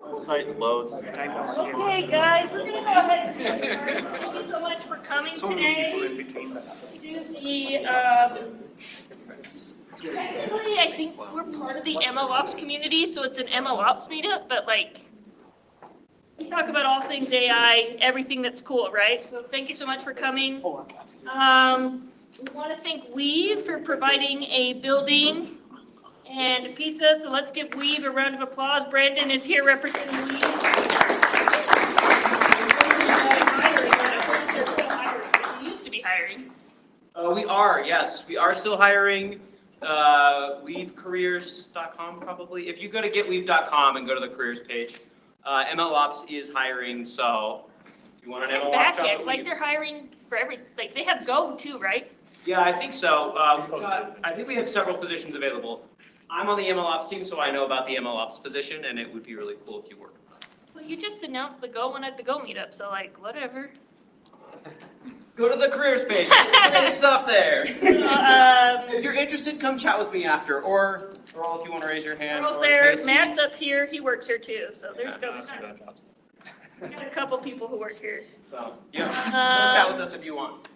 Website loads. Okay, guys, we're gonna go ahead and get started. Thank you so much for coming today to technically, I think we're part of the Mlops community, so it's an Mlops meetup, but like, we talk about all things AI, everything that's cool, right? So thank you so much for coming. We want to thank Weave for providing a building and pizza, so let's give Weave a round of applause. Brandon is here representing Weave. You used to be hiring. We are, yes. We are still hiring. Weavecareers.com probably. If you go to getweave.com and go to the careers page, MLOps is hiring, so if you want an MLOps Back job end, at like Weave. they're hiring for everything. Like they have Go too, right? Yeah, I think so. I think we have several positions available. I'm on the MLOps team, so I know about the MLOps position, and it would be really cool if you were. Well, you just announced the Go one at the Go meetup, so like whatever. Go to the careers page. There's great stuff there. If you're interested, come chat with me after, or Earl, if you want to raise your hand. Earl's or there, Casey. Matt's up here, he works here too, so there's Yeah, we got a couple people who work here. So, yeah, come chat with us if you want.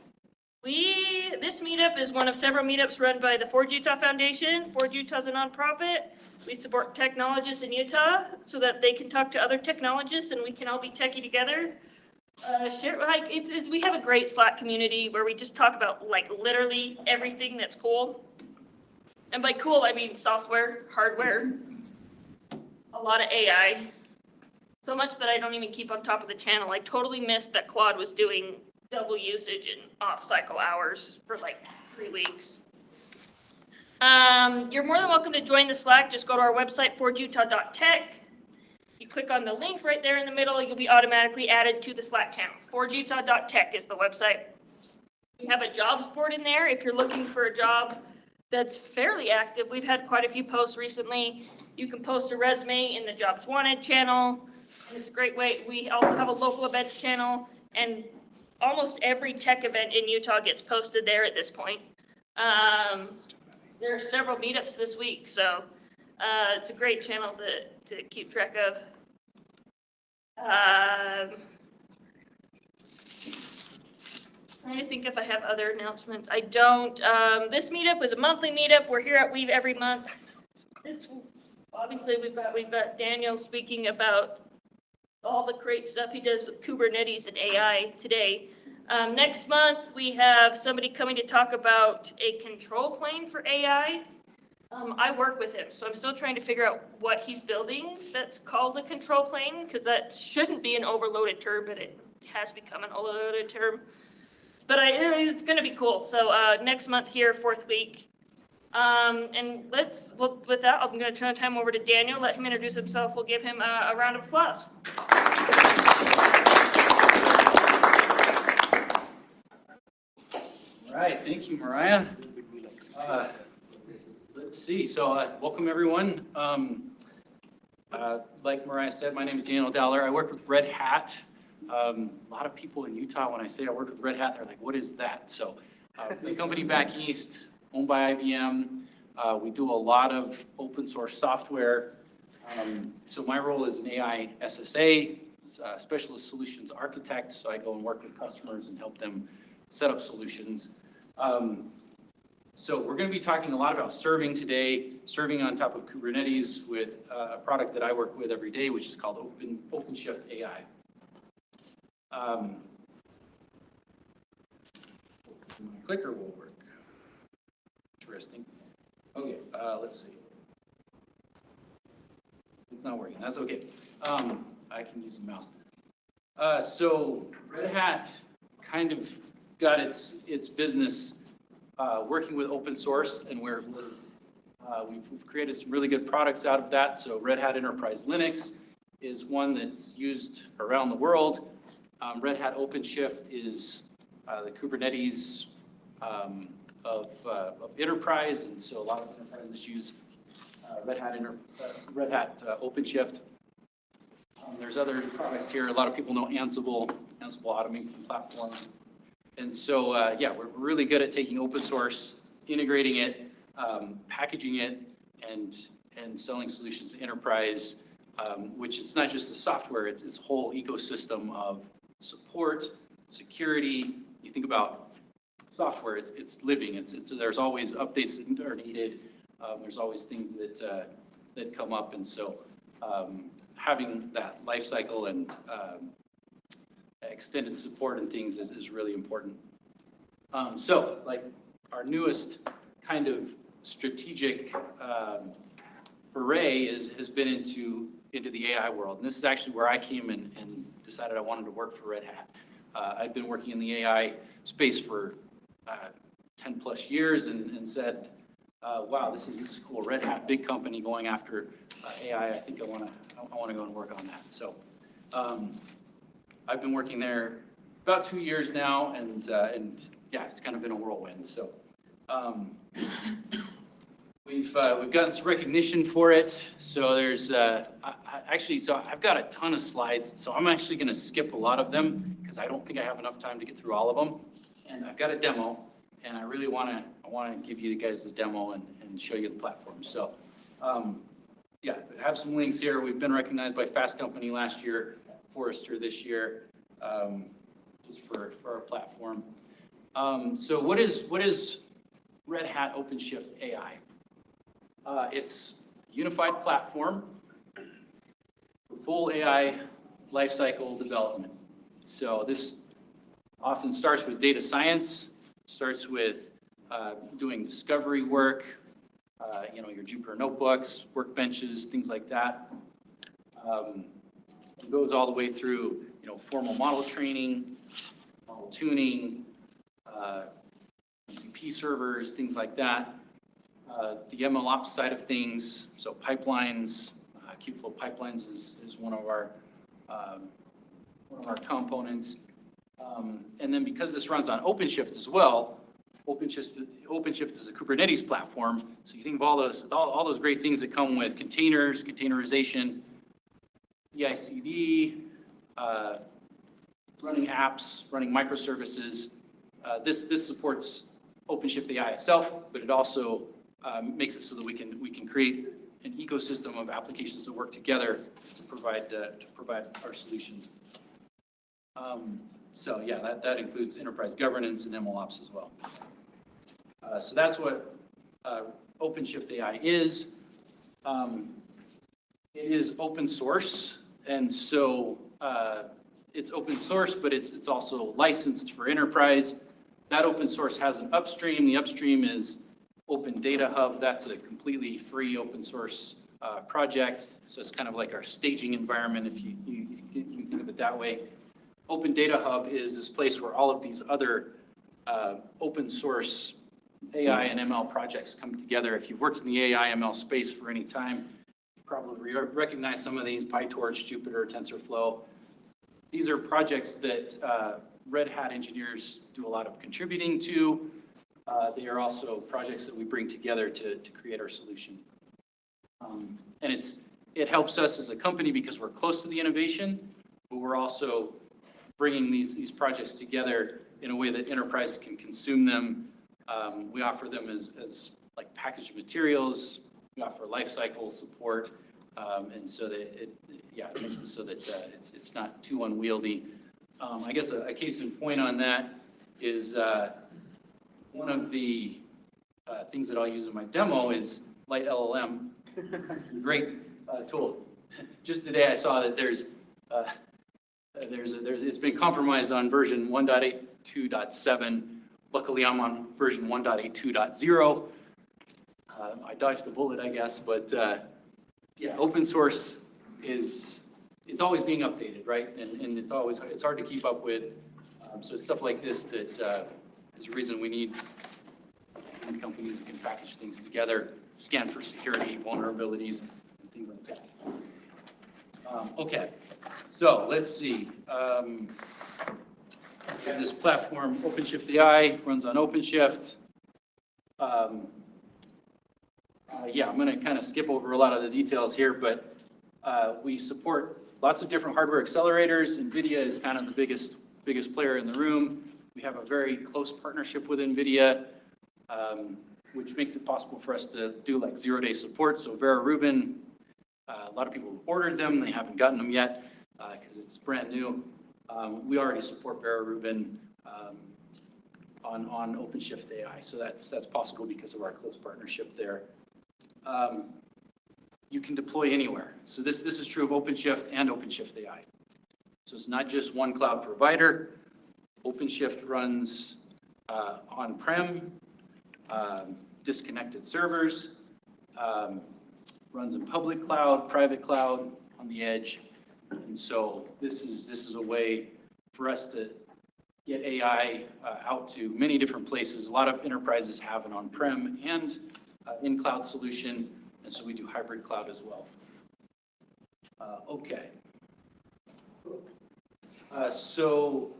This meetup is one of several meetups run by the Forge Utah Foundation. Forge Utah is a nonprofit. We support technologists in Utah so that they can talk to other technologists and we can all be techie together. We have a great Slack community where we just talk about like literally everything that's cool. And by cool, I mean software, hardware, a lot of AI. So much that I don't even keep on top of the channel. I totally missed that Claude was doing double usage and off-cycle hours for like 3 weeks. You're more than welcome to join the Slack. Just go to our website, forgeutah.tech. You click on the link right there in the middle, you'll be automatically added to the Slack channel. forgeutah.tech is the website. We have a jobs board in there if you're looking for a job that's fairly active. We've had quite a few posts recently. You can post a resume in the Jobs Wanted channel. And it's a great way. We also have a local events channel, and almost every tech event in Utah gets posted there at this point. There are several meetups this week, so it's a great channel to keep track of. Trying to think if I have other announcements. I don't. This meetup is a monthly meetup. We're here at Weave every month. Obviously, we've got Daniel speaking about all the great stuff he does with Kubernetes and AI today. Next month, we have somebody coming to talk about a control plane for AI. I work with him, so I'm still trying to figure out what he's building that's called the control plane, because that shouldn't be an overloaded term, but it has become an overloaded term. But it's going to be cool. So next month here, 4th week. And with that, I'm going to turn the time over to Daniel, let him introduce himself. We'll give him a round of applause. All right, thank you, Mariah. Let's see, so welcome everyone. Like Mariah said, my name is Daniel Dowler. I work with Red Hat. A lot of people in Utah, when I say I work with Red Hat, they're like, what is that? So the company back east, owned by IBM. We do a lot of open source software. So my role is an AI SSA, Specialist Solutions Architect. So I go and work with customers and help them set up solutions. So we're going to be talking a lot about serving today, serving on top of Kubernetes with a product that I work with every day, which is called Openshift AI. My clicker will work. Interesting. Okay, let's see. It's not working. That's okay. I can use the mouse. So Red Hat kind of got its business working with open source, and we've created some really good products out of that. So Red Hat Enterprise Linux is one that's used around the world. Red Hat OpenShift is the Kubernetes of enterprise, and so a lot of enterprises use Red Hat OpenShift. There's other products here. A lot of people know Ansible automation platform. And so, yeah, we're really good at taking open source, integrating it, packaging it, and selling solutions to enterprise which it's not just the software, it's a whole ecosystem of support, security. You think about software, it's living. There's always updates that are needed. There's always things that come up, and so having that life cycle and extended support and things is really important. So, like our newest kind of strategic foray has been into the AI world, and this is actually where I came and decided I wanted to work for Red Hat. I've been working in the AI space for 10 plus years and said, wow, this is cool. Red Hat, big company going after AI. I think I want to go and work on that. So I've been working there about 2 years now, and yeah, it's kind of been a whirlwind. So we've gotten some recognition for it. So there's actually, so I've got a ton of slides. So I'm actually going to skip a lot of them because I don't think I have enough time to get through all of them. And I've got a demo, and I really want to give you guys the demo and show you the platform. So yeah, I have some links here. We've been recognized by Fast Company last year, Forrester this year, just for our platform. So what is Red Hat Openshift AI? It's a unified platform for full AI lifecycle development. So this often starts with data science, starts with doing discovery work, your Jupyter notebooks, workbenches, things like that. It goes all the way through, formal model training, model tuning, MCP servers, things like that. The Mlops side of things, so pipelines, Kubeflow pipelines is one of our components. And then because this runs on Openshift as well, Openshift is a Kubernetes platform. So you think of all those great things that come with containers, containerization, CI/CD, running apps, running microservices. This supports Openshift AI itself, but it also makes it so that we can create an ecosystem of applications that work together to provide our solutions. So yeah, that includes enterprise governance and MLOps as well. So that's what Openshift AI is. It is open source, and so it's open source, but it's also licensed for enterprise. That open source has an upstream. The upstream is Open Data Hub. That's a completely free open source project. So it's kind of like our staging environment, if you can think of it that way. Open Data Hub is this place where all of these other open source AI and ML projects come together. If you've worked in the AI ML space for any time, you probably recognize some of these: PyTorch, Jupyter, TensorFlow. These are projects that Red Hat engineers do a lot of contributing to. They are also projects that we bring together to create our solution. And it helps us as a company because we're close to the innovation, but we're also bringing these projects together in a way that enterprise can consume them. We offer them as like packaged materials. We offer lifecycle support, and so that it makes it so that it's not too unwieldy. I guess a case in point on that is one of the things that I'll use in my demo is Light LLM. Great tool. Just today I saw that it's been compromised on version 1.82.7. Luckily, I'm on version 1.82.0. I dodged the bullet, I guess, but yeah, open source it's always being updated, right? And it's hard to keep up with. So it's stuff like this that is the reason we need companies that can package things together, scan for security, vulnerabilities, and things like that. Okay, so let's see. We have this platform, OpenShift AI, runs on OpenShift. Yeah, I'm going to kind of skip over a lot of the details here, but we support lots of different hardware accelerators. NVIDIA is kind of the biggest player in the room. We have a very close partnership with NVIDIA, which makes it possible for us to do like zero-day support. So Vera Rubin a lot of people have ordered them, they haven't gotten them yet because it's brand new. We already support Vera Rubin on Openshift AI, so that's possible because of our close partnership there. You can deploy anywhere. So this is true of OpenShift and OpenShift AI. So it's not just one cloud provider. OpenShift runs on-prem, disconnected servers, runs in public cloud, private cloud, on the edge. And so this is a way for us to get AI out to many different places. A lot of enterprises have an on-prem and in-cloud solution, and so we do hybrid cloud as well. Okay. So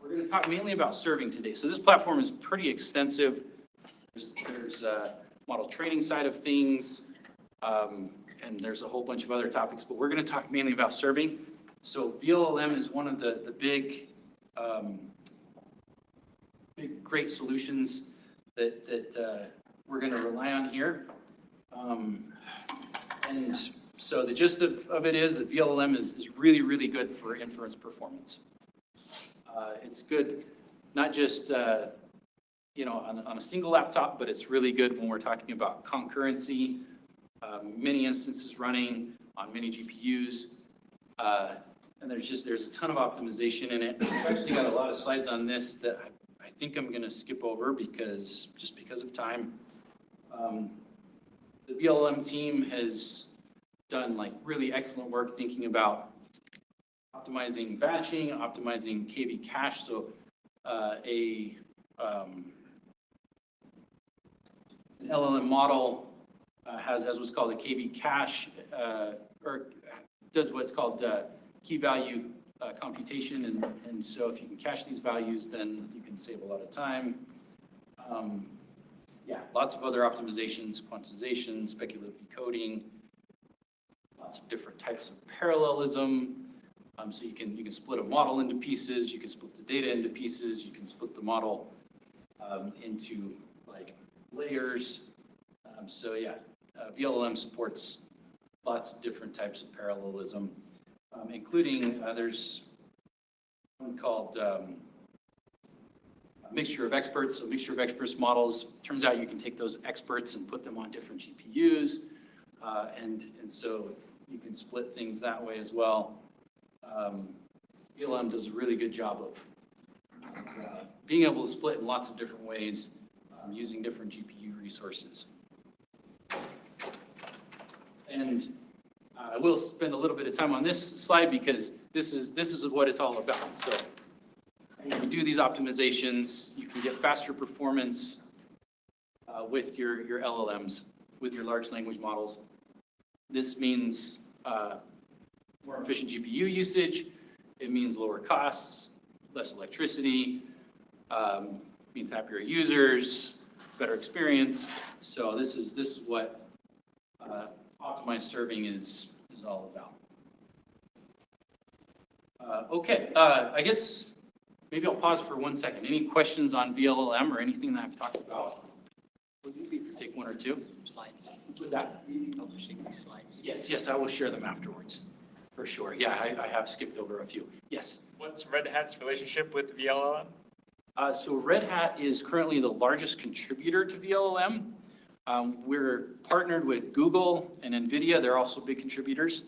we're going to talk mainly about serving today. So this platform is pretty extensive. There's a model training side of things, and there's a whole bunch of other topics, but we're going to talk mainly about serving. So VLLM is one of the big great solutions that we're going to rely on here. And so the gist of it is that VLLM is really, really good for inference performance. It's good not just on a single laptop, but it's really good when we're talking about concurrency, many instances running on many GPUs. And there's a ton of optimization in it. I've actually got a lot of slides on this that I think I'm going to skip over because of time. The VLLM team has done really excellent work thinking about optimizing batching, optimizing KV cache. So an LLM model has what's called a KV cache, or does what's called key value computation. And so if you can cache these values, then you can save a lot of time. Lots of other optimizations, quantization, speculative decoding, lots of different types of parallelism. So you can split a model into pieces, you can split the data into pieces, you can split the model into layers. VLLM supports lots of different types of parallelism, including there's one called a mixture of experts. So mixture of experts models, turns out you can take those experts and put them on different GPUs. And so you can split things that way as well. VLLM does a really good job of being able to split in lots of different ways using different GPU resources. And I will spend a little bit of time on this slide because this is what it's all about. So when you do these optimizations, you can get faster performance with your LLMs, with your large language models. This means more efficient GPU usage. It means lower costs, less electricity, means happier users, better experience. So this is what optimized serving is all about. Okay, I guess maybe I'll pause for 1 second. Any questions on VLLM or anything that I've talked about? Would you take one or two? Slides. What's that? Publishing these slides. Yes, I will share them afterwards, for sure. Yeah, I have skipped over a few. Yes. What's Red Hat's relationship with VLLM? So Red Hat is currently the largest contributor to VLLM. We're partnered with Google and NVIDIA. They're also big contributors.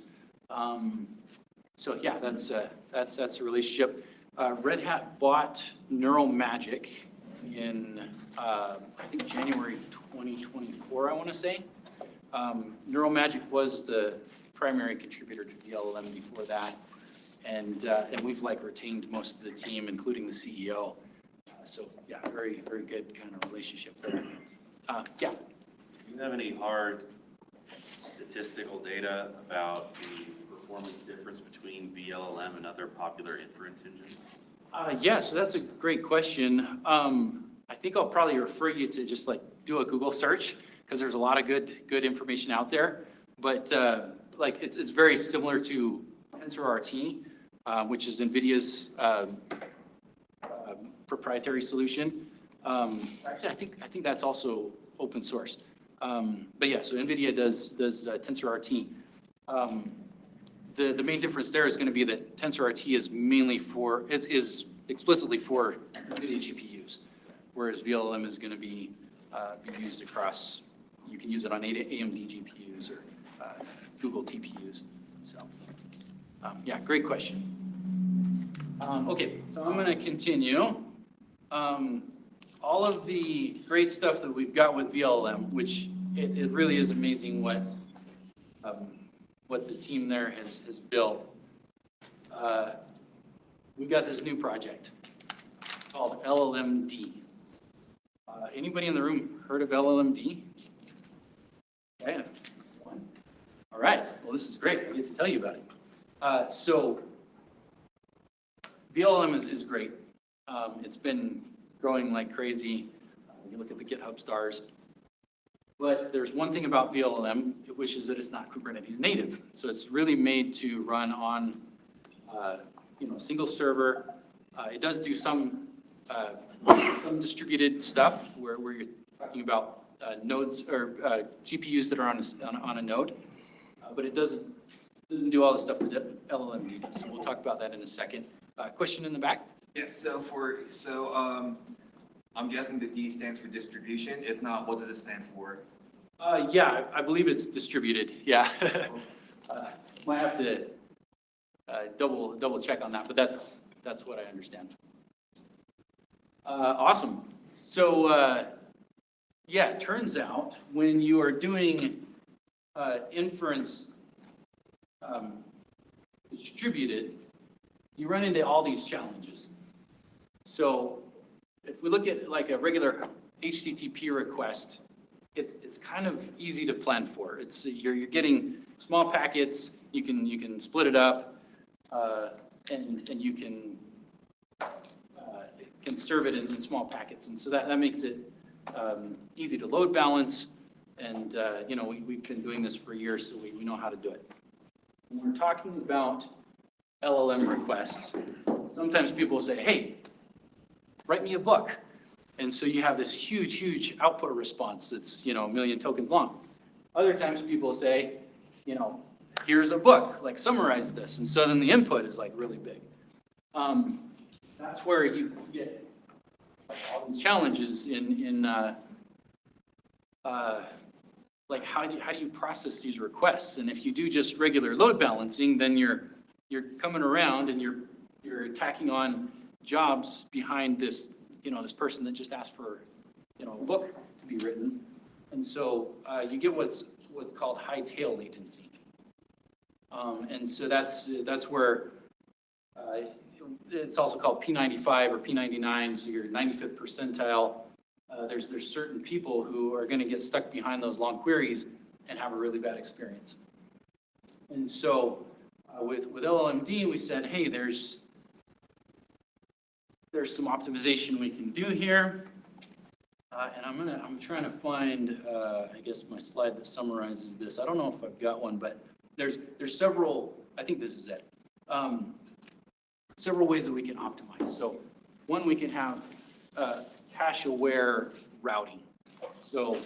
So yeah, that's a relationship. Red Hat bought Neural Magic in I think January 2024, I want to say. Neural Magic was the primary contributor to VLLM before that, and we've retained most of the team, including the CEO. So yeah, very good kind of relationship there. Yeah. Do you have any hard statistical data about the performance difference between VLLM and other popular inference engines? Yeah, so that's a great question. I think I'll probably refer you to just do a Google search because there's a lot of good information out there. But it's very similar to TensorRT, which is NVIDIA's proprietary solution. Actually, I think that's also open source. But yeah, so NVIDIA does TensorRT. The main difference there is going to be that TensorRT is mainly is explicitly for NVIDIA GPUs, whereas VLLM is going to be used across, you can use it on AMD GPUs or Google TPUs. So, yeah, great question. Okay, so I'm going to continue. All of the great stuff that we've got with VLLM, which it really is amazing what the team there has built. We've got this new project called LLMD. Anybody in the room heard of LLMD? Okay, one. All right, well, this is great. I get to tell you about it. So VLLM is great. It's been growing like crazy. You look at the GitHub stars. But there's one thing about VLLM, which is that it's not Kubernetes native. So it's really made to run on, single server. It does do some distributed stuff where you're talking about nodes or GPUs that are on a node, but it doesn't do all the stuff that LLMD does. So we'll talk about that in a second. Question in the back? Yes, so I'm guessing the D stands for distribution. If not, what does it stand for? Yeah, I believe it's distributed. Yeah. Might have to double check on that, but that's what I understand. Awesome. So yeah, it turns out when you are doing inference distributed, you run into all these challenges. So if we look at like a regular HTTP request, it's kind of easy to plan for. It's you're getting small packets. You can split it up, and you can serve it in small packets, and so that makes it easy to load balance. And we've been doing this for years, so we know how to do it. When we're talking about LLM requests, sometimes people say, "Hey, write me a book." And so you have this huge output response that's, a million tokens long. Other times people say, here's a book, like summarize this. And so then the input is like really big. That's where you get like all these challenges in like how do you process these requests? And if you do just regular load balancing, then you're coming around and you're tacking on jobs behind this this person that just asked for, a book to be written. And so you get what's called high tail latency. And so that's where it's also called P95 or P99, so your 95th percentile. There's certain people who are going to get stuck behind those long queries and have a really bad experience. And so with LLMD, we said, hey, there's some optimization we can do here. And I'm trying to find, I guess, my slide that summarizes this. I don't know if I've got one, but there's several, I think this is it, several ways that we can optimize. So one, we can have cache-aware routing. So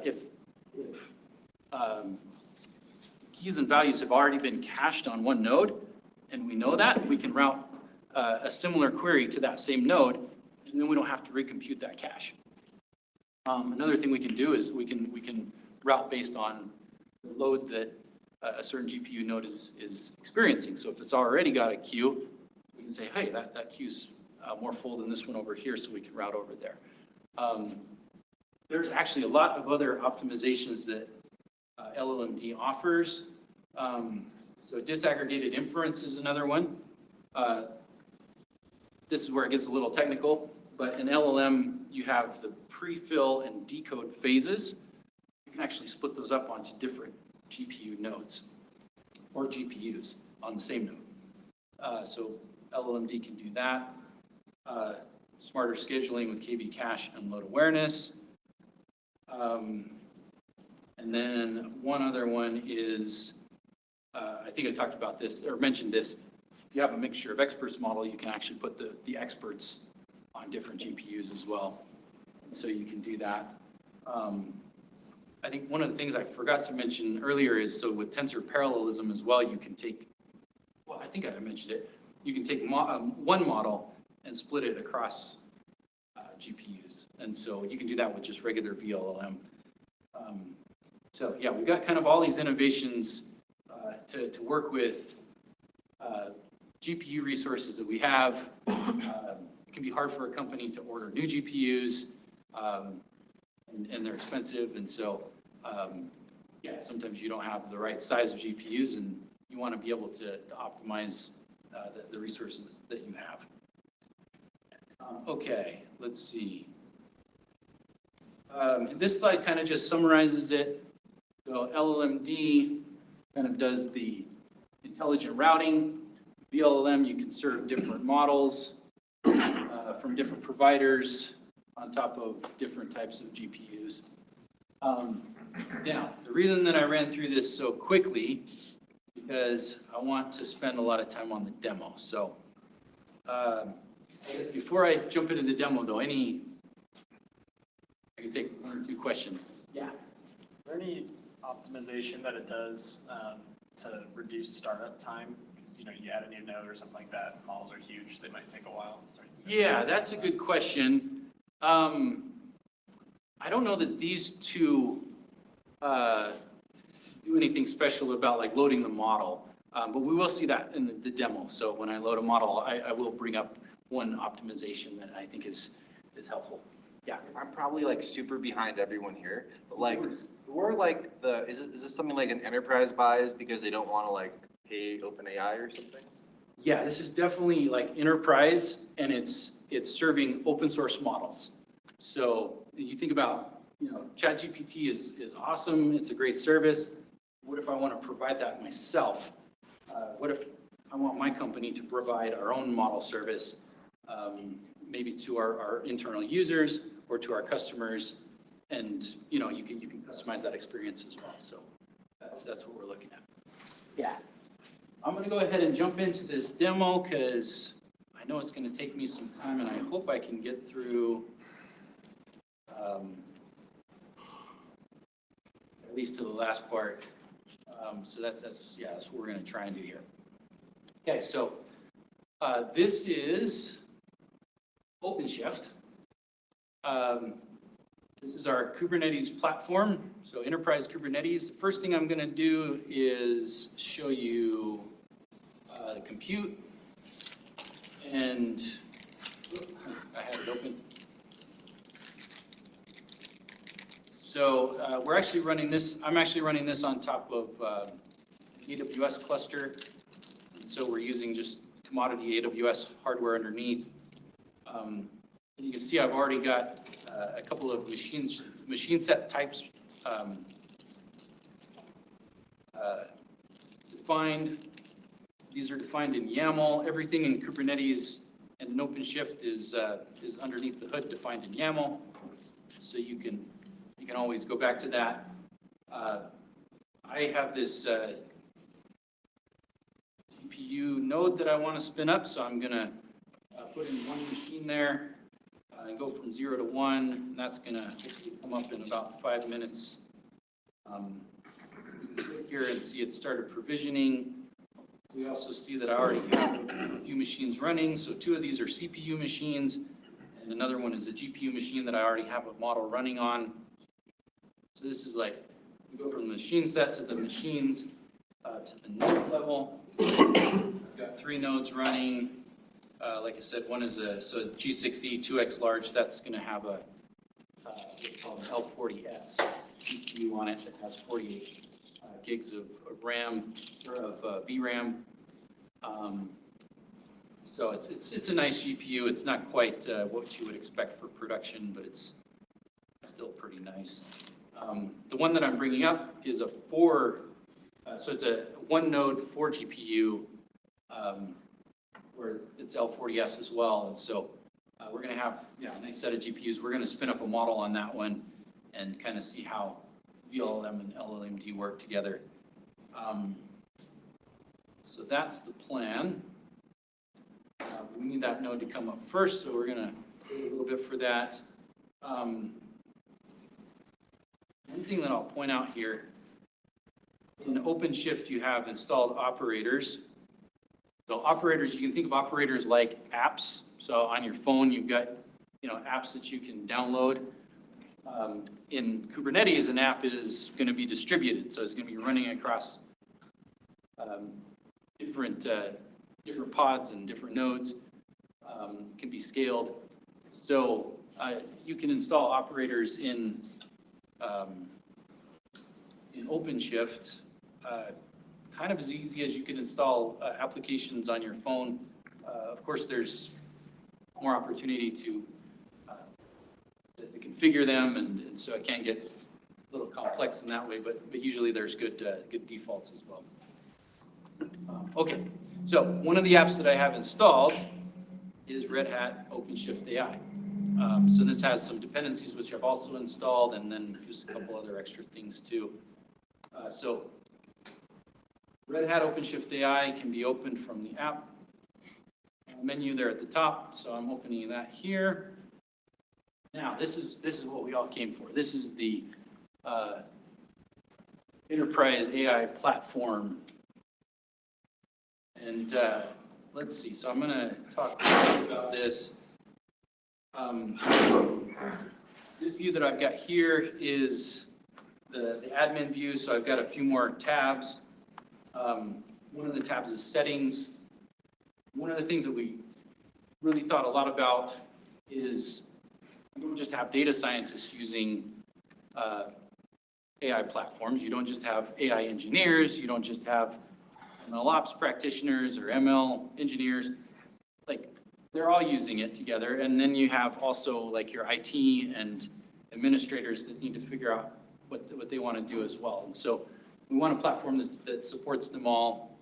if keys and values have already been cached on one node, and we know that, we can route a similar query to that same node, and then we don't have to recompute that cache. Another thing we can do is we can route based on the load that a certain GPU node is experiencing. So if it's already got a queue, we can say, hey, that queue's more full than this one over here, so we can route over there. There's actually a lot of other optimizations that LLMD offers. So disaggregated inference is another one. This is where it gets a little technical, but in LLM, you have the pre-fill and decode phases. You can actually split those up onto different GPU nodes or GPUs on the same node. So LLMD can do that. Smarter scheduling with KV cache and load awareness. And then one other one is, I think I talked about this or mentioned this. If you have a mixture of experts model, you can actually put the experts on different GPUs as well. And so you can do that. I think one of the things I forgot to mention earlier is, so with tensor parallelism as well, you can take, well, I think I mentioned it, you can take one model and split it across GPUs. And so you can do that with just regular VLLM. So yeah, we've got kind of all these innovations to work with GPU resources that we have. It can be hard for a company to order new GPUs, and they're expensive. And so, yeah, sometimes you don't have the right size of GPUs, and you want to be able to optimize the resources that you have. Okay, let's see. This slide kind of just summarizes it. So LLMD kind of does the intelligent routing. VLLM, you can serve different models from different providers on top of different types of GPUs. Now, the reason that I ran through this so quickly, because I want to spend a lot of time on the demo. So I guess before I jump into the demo though, I can take one or two questions. Yeah. Is there any optimization that it does to reduce startup time? Because you add a new node or something like that, models are huge, they might take a while. Yeah, that's a good question. I don't know that these two do anything special about like loading the model, but we will see that in the demo. So when I load a model, I will bring up one optimization that I think is helpful. Yeah. I'm probably like super behind everyone here, but like, we're like is this something like an enterprise buys because they don't want to like pay OpenAI or something? Yeah, this is definitely like enterprise, and it's serving open source models. So you think about, ChatGPT is awesome. It's a great service. What if I want to provide that myself? What if I want my company to provide our own model service, maybe to our internal users or to our customers, and you can customize that experience as well. So that's what we're looking at. Yeah. I'm going to go ahead and jump into this demo because I know it's going to take me some time, and I hope I can get through at least to the last part. So that's what we're going to try and do here. Okay, so this is Openshift. This is our Kubernetes platform, so enterprise Kubernetes. The first thing I'm going to do is show you the compute, and I had it open. So we're actually running this. I'm actually running this on top of AWS cluster. So we're using just commodity AWS hardware underneath. You can see I've already got a couple of machine set types defined. These are defined in YAML. Everything in Kubernetes and in OpenShift is underneath the hood defined in YAML. So you can always go back to that. I have this GPU node that I want to spin up, so I'm going to put in one machine there and go from 0 to 1. And that's going to come up in about 5 minutes. You can click here and see it started provisioning. We also see that I already have a few machines running. So 2 of these are CPU machines, and another one is a GPU machine that I already have a model running on. So this is like, we go from the machine set to the machines to the node level. We've got 3 nodes running. Like I said, one is a G6E 2X large. That's going to have a what's called an L40S GPU on it that has 48 gigs of RAM or of VRAM. So it's a nice GPU. It's not quite what you would expect for production, but it's still pretty nice. The one that I'm bringing up is a 4. So it's a 1 node 4 GPU. Where it's L40S as well, and so we're going to have a nice set of GPUs. We're going to spin up a model on that one and kind of see how VLLM and LLMD work together. So that's the plan. We need that node to come up first, so we're going to wait a little bit for that. One thing that I'll point out here, in Openshift, you have installed operators. So operators, you can think of operators like apps. So on your phone, you've got, apps that you can download. In Kubernetes, an app is going to be distributed. So it's going to be running across different pods and different nodes. Can be scaled. So you can install operators in Openshift, kind of as easy as you can install applications on your phone. Of course, there's more opportunity to configure them, and so it can get a little complex in that way, but usually there's good defaults as well. Okay, so one of the apps that I have installed is Red Hat OpenShift AI. So this has some dependencies which I've also installed, and then just a couple other extra things too. So Red Hat OpenShift AI can be opened from the app menu there at the top. So I'm opening that here. Now this is what we all came for. This is the enterprise AI platform. And let's see. So I'm going to talk about this. This view that I've got here is the admin view. So I've got a few more tabs. One of the tabs is settings. One of the things that we really thought a lot about is you don't just have data scientists using AI platforms. You don't just have AI engineers. You don't just have Mlops practitioners or ML engineers. Like, they're all using it together. And then you have also like your IT and administrators that need to figure out what they want to do as well. And so we want a platform that supports them all.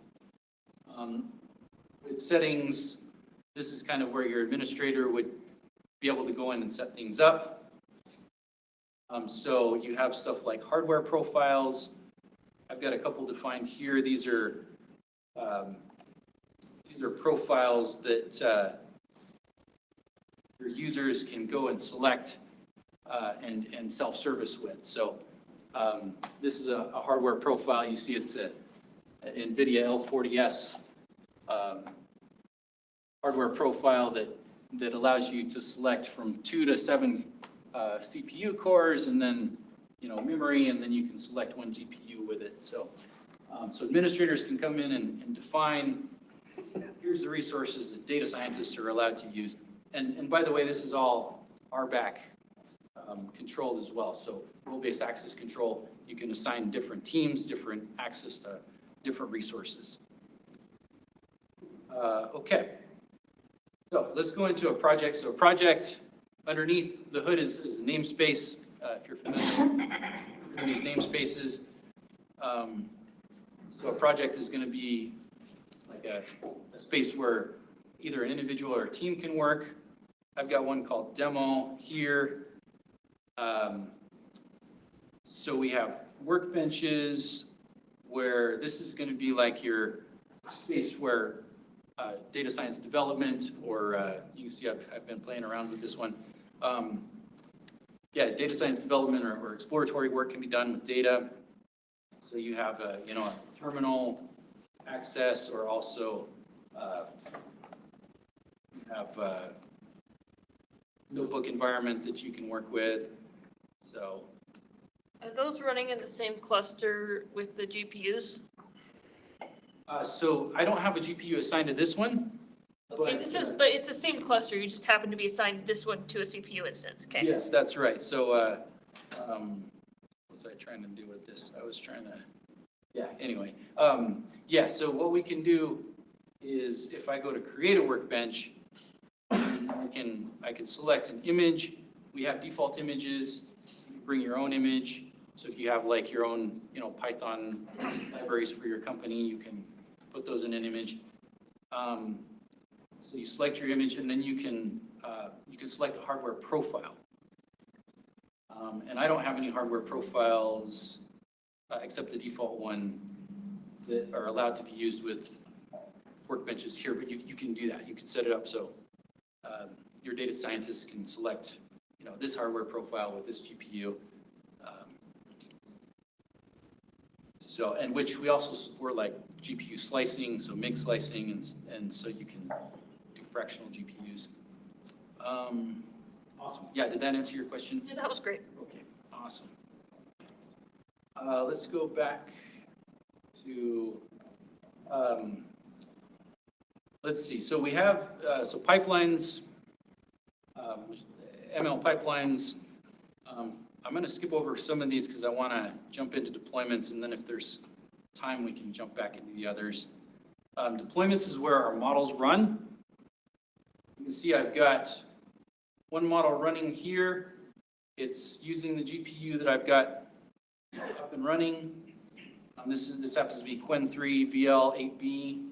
With settings, this is kind of where your administrator would be able to go in and set things up. So you have stuff like hardware profiles. I've got a couple defined here. These are profiles that your users can go and select and self-service with. So this is a hardware profile. You see it's an NVIDIA L40S hardware profile that allows you to select from 2 to 7 CPU cores, and then memory, and then you can select 1 GPU with it. So so administrators can come in and define, here's the resources that data scientists are allowed to use. And by the way, this is all RBAC controlled as well. So role-based access control, you can assign different teams, different access to different resources. Okay. So let's go into a project. So a project, underneath the hood is a namespace, if you're familiar with these namespaces. So a project is going to be like a space where either an individual or a team can work. I've got one called demo here. So we have workbenches where this is going to be like your space where data science development, or you can see I've been playing around with this one. Yeah, data science development or exploratory work can be done with data. So you have a terminal access, or also you have a notebook environment that you can work with. So Are those running in the same cluster with the GPUs? so I don't have a GPU assigned to this one. Okay, but it's the same cluster, you just happen to be assigned this one to a CPU instance, okay? Yes, that's right. So what was I trying to do with this? I was trying to, yeah, anyway. Yeah, so what we can do is if I go to create a workbench, I can select an image. We have default images. You bring your own image. So if you have like your own, Python libraries for your company, you can put those in an image. So you select your image, and then you can select a hardware profile. And I don't have any hardware profiles except the default one that are allowed to be used with workbenches here, but you can do that. You can set it up so your data scientists can select, this hardware profile with this GPU. So, and which we also support like GPU slicing, so MIG slicing, and so you can do fractional GPUs. Awesome. Yeah, did that answer your question? Yeah, that was great. Okay, awesome. Let's go back to, let's see. So we have, so pipelines, ML pipelines. I'm going to skip over some of these because I want to jump into deployments, and then if there's time, we can jump back into the others. Deployments is where our models run. You can see I've got one model running here. It's using the GPU that I've got up and running. This happens to be Qwen 3 VL8B.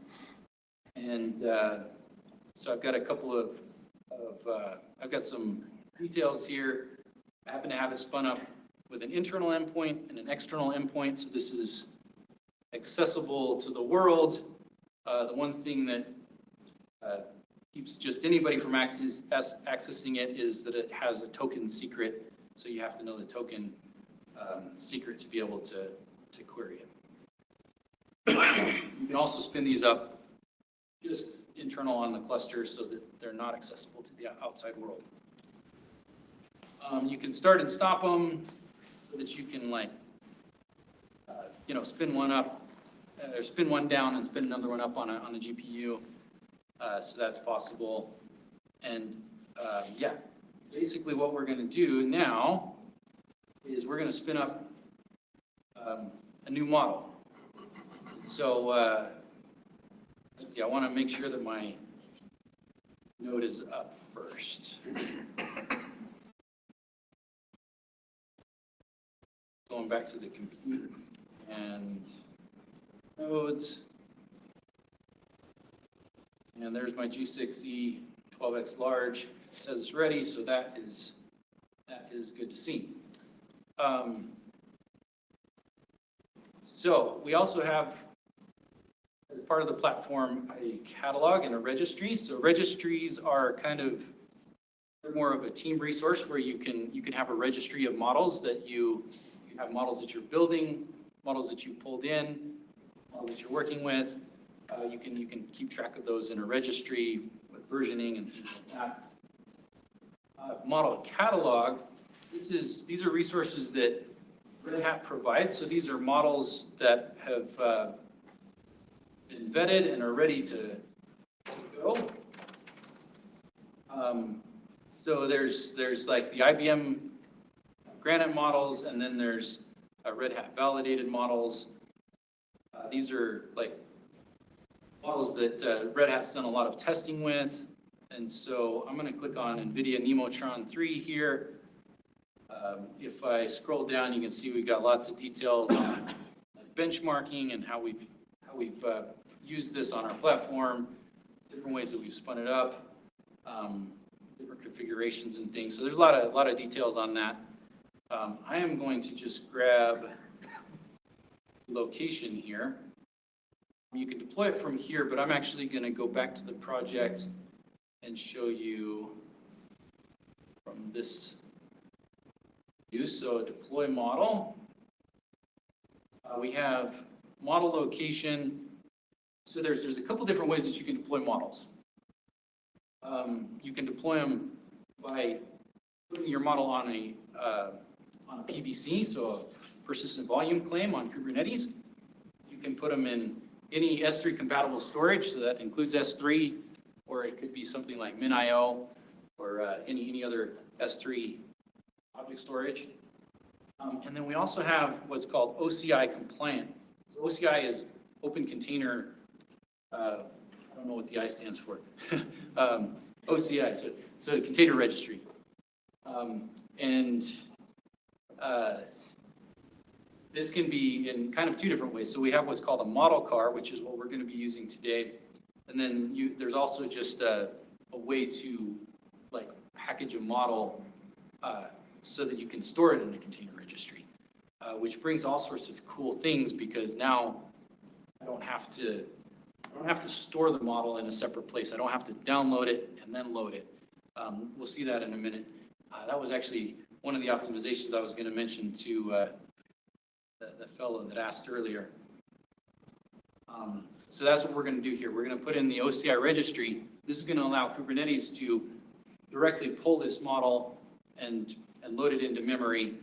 And so I've got a couple of I've got some details here. I happen to have it spun up with an internal endpoint and an external endpoint, so this is accessible to the world. The one thing that keeps just anybody from accessing it is that it has a token secret, so you have to know the token secret to be able to query it. You can also spin these up just internal on the cluster so that they're not accessible to the outside world. You can start and stop them so that you can spin one up, or spin one down and spin another one up on a GPU. So that's possible. And yeah, basically what we're going to do now is we're going to spin up a new model. So let's see, I want to make sure that my node is up first. Going back to the compute and nodes. And there's my G6E 12x large. It says it's ready, so that is good to see. So we also have, as part of the platform, a catalog and a registry. So registries are kind of more of a team resource where you can have a registry of models that you have models that you're building, models that you pulled in, models that you're working with. You can keep track of those in a registry with versioning and things like that. Model catalog. These are resources that Red Hat provides. So these are models that have been vetted and are ready to go. So there's like the IBM Granite models, and then there's Red Hat validated models. These are like models that Red Hat's done a lot of testing with. And so I'm going to click on NVIDIA Nemotron 3 here. If I scroll down, you can see we've got lots of details on benchmarking and how we've used this on our platform, different ways that we've spun it up, different configurations and things. So there's a lot of details on that. I am going to just grab location here. You can deploy it from here, but I'm actually going to go back to the project and show you from this view. So deploy model. We have model location. So there's a couple different ways that you can deploy models. You can deploy them by putting your model on a PVC, so a persistent volume claim on Kubernetes. You can put them in any S3 compatible storage, so that includes S3, or it could be something like MinIO or any other S3 object storage. And then we also have what's called OCI compliant. So OCI is Open Container, I don't know what the I stands for. OCI, so container registry. This can be in kind of two different ways. So we have what's called a model car, which is what we're going to be using today. And then there's also just a way to like package a model so that you can store it in a container registry, which brings all sorts of cool things because now I don't have to store the model in a separate place. I don't have to download it and then load it. We'll see that in a minute. That was actually one of the optimizations I was going to mention to the fellow that asked earlier. So that's what we're going to do here. We're going to put in the OCI registry. This is going to allow Kubernetes to directly pull this model and load it into memory,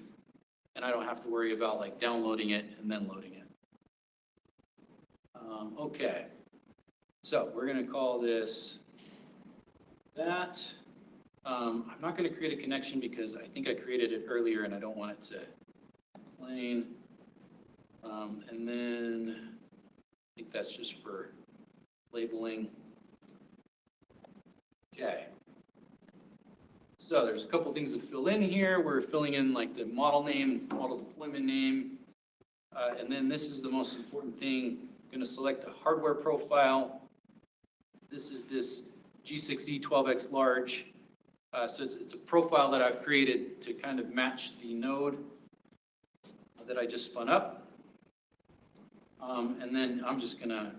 and I don't have to worry about like downloading it and then loading it. Okay, so we're going to call this that. I'm not going to create a connection because I think I created it earlier and I don't want it to plain. And then I think that's just for labeling. Okay. So there's a couple things to fill in here. We're filling in like the model name, model deployment name. And then this is the most important thing. I'm going to select a hardware profile. This is this G6E 12x large. So it's a profile that I've created to kind of match the node that I just spun up. And then I'm just going to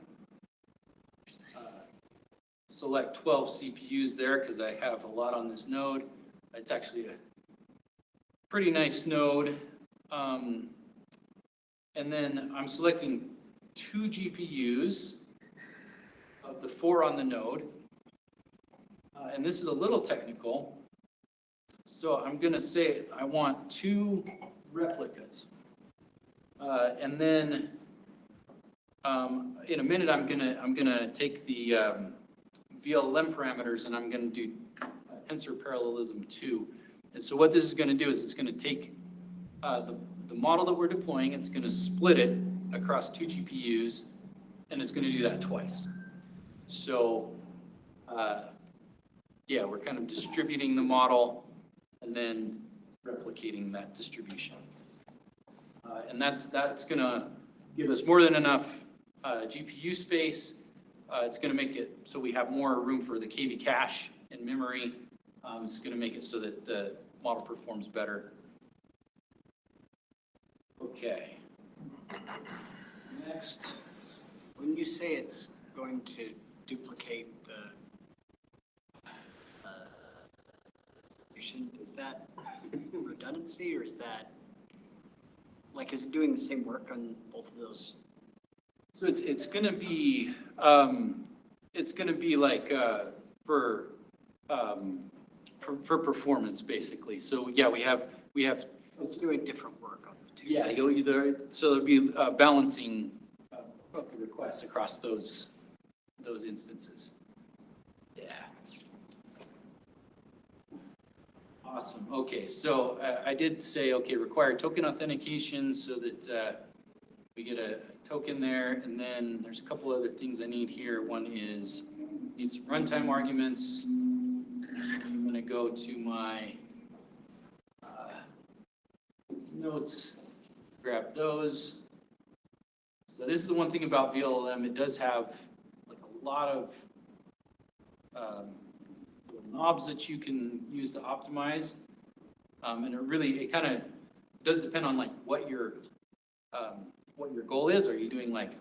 select 12 CPUs there because I have a lot on this node. It's actually a pretty nice node. And then I'm selecting 2 GPUs of the 4 on the node. And this is a little technical. So I'm going to say I want 2 replicas. And then in a minute, I'm gonna take the VLM parameters and I'm going to do tensor parallelism 2. And so what this is going to do is it's going to take the model that we're deploying, it's going to split it across 2 GPUs, and it's going to do that twice. So yeah, we're kind of distributing the model and then replicating that distribution. And that's going to give us more than enough GPU space. It's going to make it so we have more room for the KV cache in memory. It's going to make it so that the model performs better. Okay. Next. When you say it's going to duplicate the is that redundancy, or is that, like, is it doing the same work on both of those? So it's going to be like for performance basically. So yeah, we have. It's doing different work on the 2. Yeah, you'll either there'll be balancing of the requests across those instances. Yeah. Awesome. Okay, so I did say, okay, require token authentication so that we get a token there, and then there's a couple other things I need here. One is needs runtime arguments. I'm going to go to my notes, grab those. So this is the one thing about VLLM. It does have like a lot of knobs that you can use to optimize, and it kind of does depend on like what your goal is. Are you doing like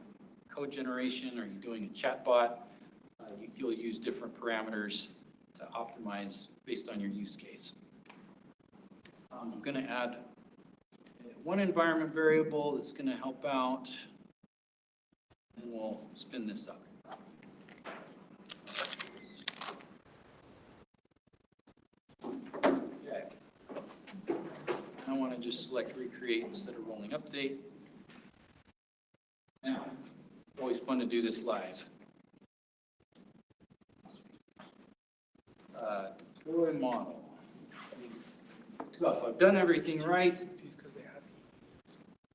code generation? Are you doing a chatbot? You'll use different parameters to optimize based on your use case. I'm going to add one environment variable that's going to help out, and we'll spin this up. Okay. I want to just select recreate instead of rolling update. Now, always fun to do this live. Deploy model. So if I've done everything right,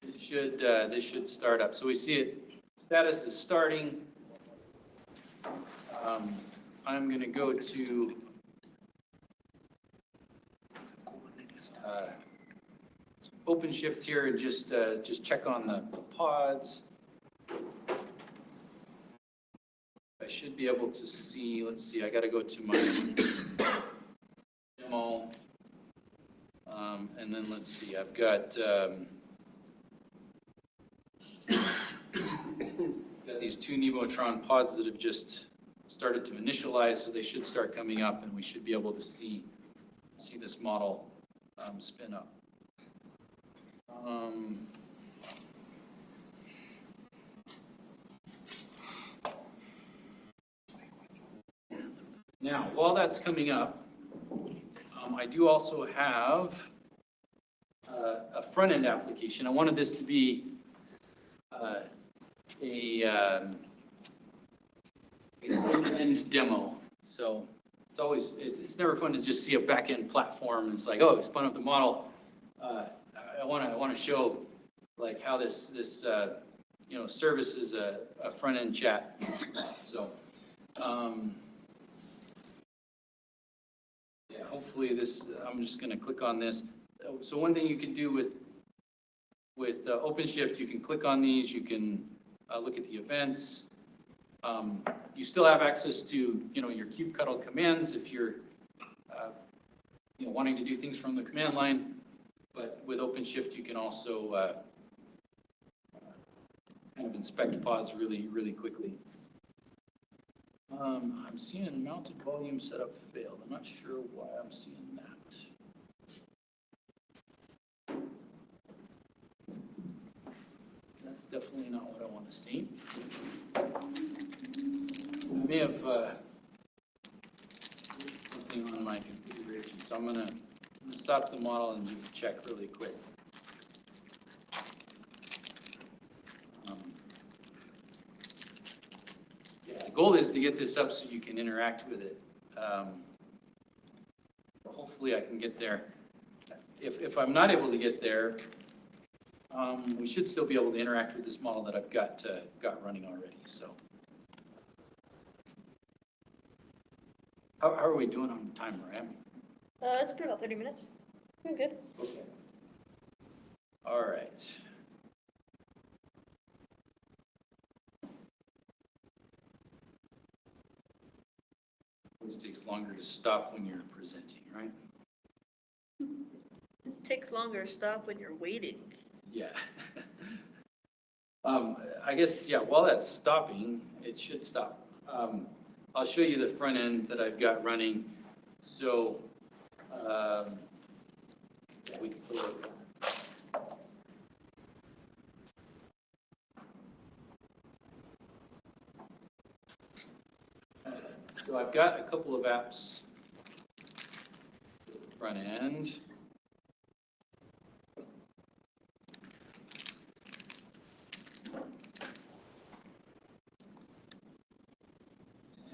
this should start up. So we see it, status is starting. I'm going to go to Openshift here and just check on the pods. I should be able to see, let's see, I got to go to my demo. And then let's see, I've got these 2 Nemotron pods that have just started to initialize, so they should start coming up, and we should be able to see this model spin up. Now, while that's coming up, I do also have a front-end application. I wanted this to be an end demo. So it's never fun to just see a back-end platform and it's like, oh, we spun up the model. I want to show like how this services a front-end chat. So yeah, hopefully I'm just going to click on this. So one thing you can do with Openshift, you can click on these, you can look at the events. You still have access to, your kubectl commands if you're, wanting to do things from the command line. But with Openshift, you can also kind of inspect pods really, really quickly. I'm seeing mounted volume setup failed. I'm not sure why I'm seeing that. That's definitely not what I want to see. I may have something on my configuration, so I'm gonna stop the model and just check really quick. Yeah, the goal is to get this up so you can interact with it. Hopefully I can get there. If I'm not able to get there, we should still be able to interact with this model that I've got running already. So, how are we doing on time, Orem? It's been about 30 minutes. Doing good. Okay. All right. Always takes longer to stop when you're presenting, right? It takes longer to stop when you're waiting. Yeah. I guess, yeah, while that's stopping, it should stop. I'll show you the front end that I've got running. So, yeah, we can put it. So I've got a couple of apps front end.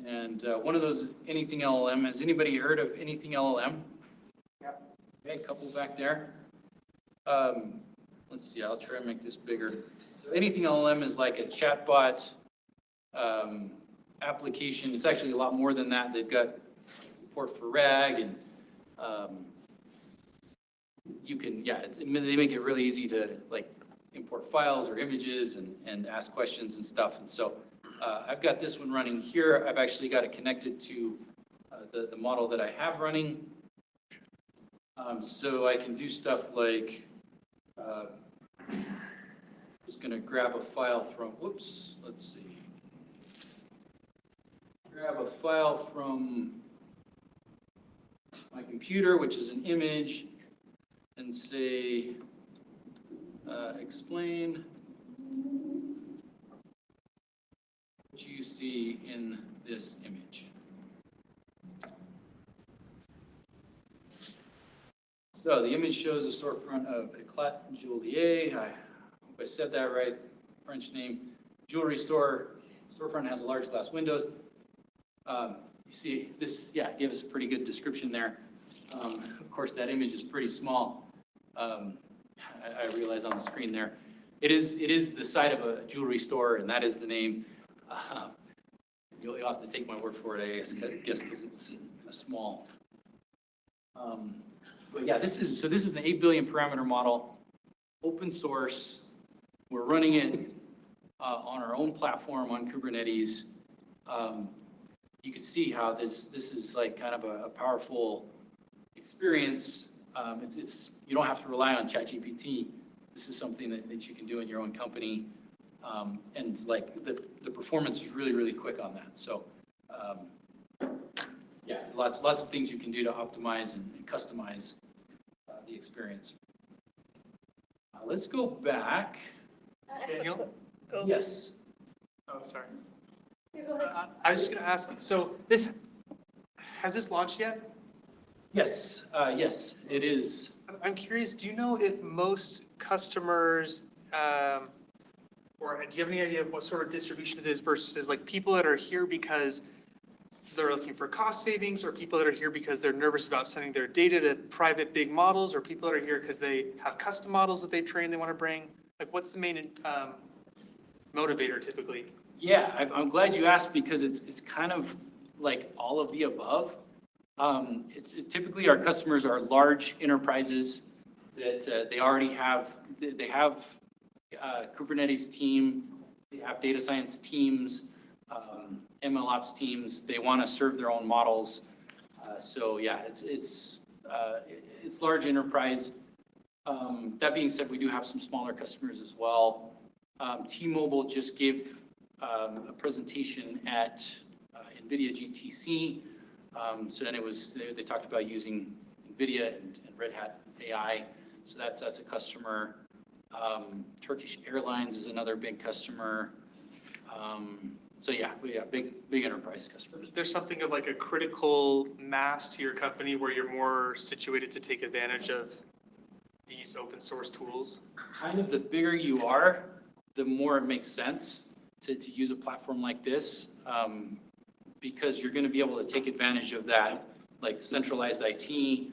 And one of those, Anything LLM. Has anybody heard of Anything LLM? Yep. Okay, a couple back there. Let's see, I'll try and make this bigger. So Anything LLM is like a chatbot application. It's actually a lot more than that. They've got support for RAG and you can, yeah, they make it really easy to like import files or images and ask questions and stuff. And so I've got this one running here. I've actually got it connected to the model that I have running. So I can do stuff like, just gonna grab a file from, whoops, let's see. Grab a file from my computer, which is an image, and say, explain what you see in this image. So the image shows the storefront of Eclat Jewelier. I hope I said that right, French name. Jewelry store. Storefront has a large glass windows. You see this, yeah, gave us a pretty good description there. Of course, that image is pretty small. I realize on the screen there. It is the site of a jewelry store, and that is the name. You'll have to take my word for it, I guess, because it's a small. But yeah, this is the 8 billion parameter model, open source. We're running it on our own platform on Kubernetes. You can see how this is like kind of a powerful experience. You don't have to rely on ChatGPT. This is something that you can do in your own company. And like the performance is really, really quick on that. So yeah, lots of things you can do to optimize and customize the experience. Let's go back. Daniel? Go. Yes. Oh, sorry. You go ahead. I was just gonna ask, so this, has this launched yet? Yes, yes, it is. I'm curious, do you know if most customers, or do you have any idea of what sort of distribution it is versus like people that are here because they're looking for cost savings, or people that are here because they're nervous about sending their data to private big models, or people that are here because they have custom models that they train they want to bring? Like, what's the main motivator typically? Yeah, I'm glad you asked because it's kind of like all of the above. Typically our customers are large enterprises that they already have, they have Kubernetes team, they have data science teams, Mlops teams, they want to serve their own models. So yeah, it's large enterprise. That being said, we do have some smaller customers as well. T-Mobile just gave a presentation at NVIDIA GTC. So then they talked about using NVIDIA and Red Hat AI. So that's a customer. Turkish Airlines is another big customer. So yeah, we have big enterprise customers. There's something of like a critical mass to your company where you're more situated to take advantage of these open source tools? Kind of the bigger you are, the more it makes sense to use a platform like this, because you're going to be able to take advantage of that, like centralized IT,